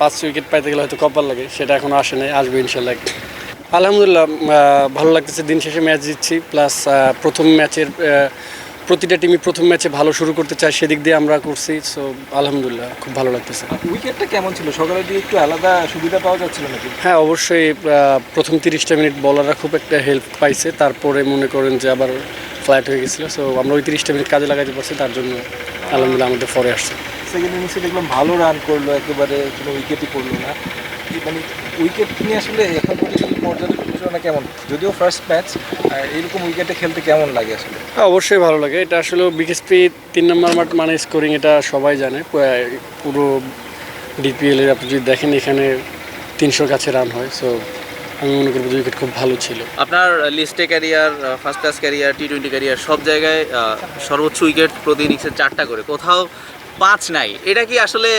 5 wicket পাইতে গেলে হয়তো কপাল লাগে, সেটা এখনও আসে নাই, আসবে ইনশাল্লাহ। আলহামদুলিল্লাহ, ভালো লাগতেছে। দিন শেষে ম্যাচ জিতছি, প্লাস প্রথম ম্যাচের প্রতিটা টিমই প্রথম ম্যাচে ভালো শুরু করতে চায়, সেদিক দিয়ে আমরা করছি। সো আলহামদুলিল্লাহ খুব ভালো লাগতেছে। উইকেটটা কেমন ছিল? সকালের দিকে একটু আলাদা সুবিধা পাওয়া যাচ্ছিল নাকি? হ্যাঁ, অবশ্যই। প্রথম 30টা মিনিট বলাররা খুব একটা হেল্প পাইছে, তারপরে মনে করেন যে আবার ফ্ল্যাট হয়ে গেছিলো। সো আমরা ওই 30টা মিনিট কাজে লাগাতে পারছি, তার জন্য আলহামদুলিল্লাহ আমাদের পরে আসছে। সেকেন্ড ইনিংসে দেখলাম ভালো রান করলো, একেবারে কোনো উইকেটই পড়লো না। মানে উইকেট নিয়ে আসলে এখন পর্যন্ত পর্যালোচনা কেমন? যদিও ফার্স্ট ম্যাচ, এরকম উইকেটে খেলতে কেমন লাগে আসলে? হ্যাঁ, অবশ্যই ভালো লাগে। এটা আসলে বিকেএসপি 3 নম্বর মাঠ মানে স্কোরিং, এটা সবাই জানে। পুরো ডিপিএলের আপনি যদি দেখেন, এখানে 300 কাছে রান হয়। সো আমি মনে করবো যে উইকেট খুব ভালো ছিল। আপনার লিস্টে ক্যারিয়ার, ফার্স্ট ক্লাস ক্যারিয়ার, টি-20 ক্যারিয়ার, সব জায়গায় সর্বোচ্চ উইকেট প্রতি ইনিংসে 4টা করে, কোথাও 5 নাই। এটা কি আসলে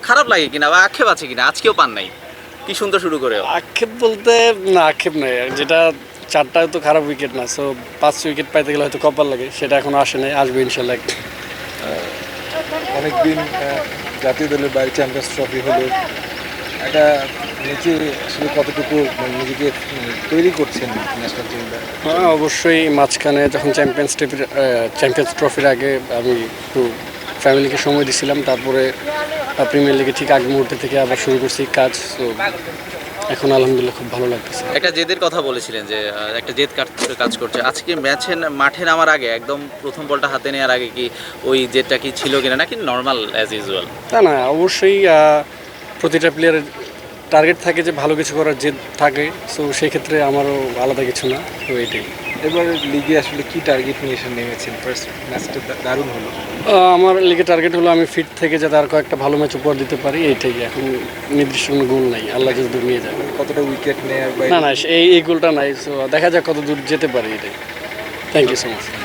খারাপ লাগে কিনা বা আক্ষেপ আছে কিনা? আজকেও পান নাই, কি সুন্দর শুরু করেও। আক্ষেপ বলতে না, আক্ষেপ নেই। যেটা 4টা তো খারাপ উইকেট না। সো 5 উইকেট পাইতে গেলে হয়তো কপাল লাগে, সেটা এখনও আসে নাই, আসবে ইনশাল্লাহ। অনেকদিন জাতীয় দলের বাইরে চ্যাম্পিয়ন্স ট্রফি হলো, এটা নিচে আসলে কতটুকু নিজেকে তৈরি করছেন ন্যাশনাল টিমটা? হ্যাঁ, অবশ্যই। মাঝখানে যখন চ্যাম্পিয়ন্স ট্রফির আগে আমি একটু ফ্যামিলিকে সময় দিছিলাম, তারপরে প্রিমিয়ার লিগে ঠিক আগ মুহূর্তে থেকে আবার শুরু করছি কাজ। তো এখন আলহামদুলিল্লাহ খুব ভালো লাগতেছে। একটা জেদের কথা বলেছিলেন যে একটা জেদ কাজ করছে। আজকে ম্যাচে মাঠে নামার আগে, একদম প্রথম বলটা হাতে নেওয়ার আগে কি ওই জেদটা কি ছিল কিনা, নাকি নর্মাল অ্যাজ ইউজুয়াল? তা না, অবশ্যই প্রতিটা প্লেয়ারের টার্গেট থাকে যে ভালো কিছু করার জেদ থাকে। সো সেই ক্ষেত্রে আমারও আলাদা কিছু না, তো এইটাই। এবার লিগে আসলে কি টার্গেট নিয়ে এসে নেমেছেন? ফার্স্ট ম্যাচটা দারুণ হলো। আমার লিগে টার্গেট হলো আমি ফিট থেকে যাতে আর কয়েকটা ভালো ম্যাচ উপহার দিতে পারি, এইটাই। এখন নির্দিষ্ট কোনো গোল নাই, আল্লাহ যদি দূর নিয়ে যায়। কতটা উইকেট নেওয়ার না না, এই গোলটা নাই। সো দেখা যাক কত দূর যেতে পারি, এটাই। Thank you so much.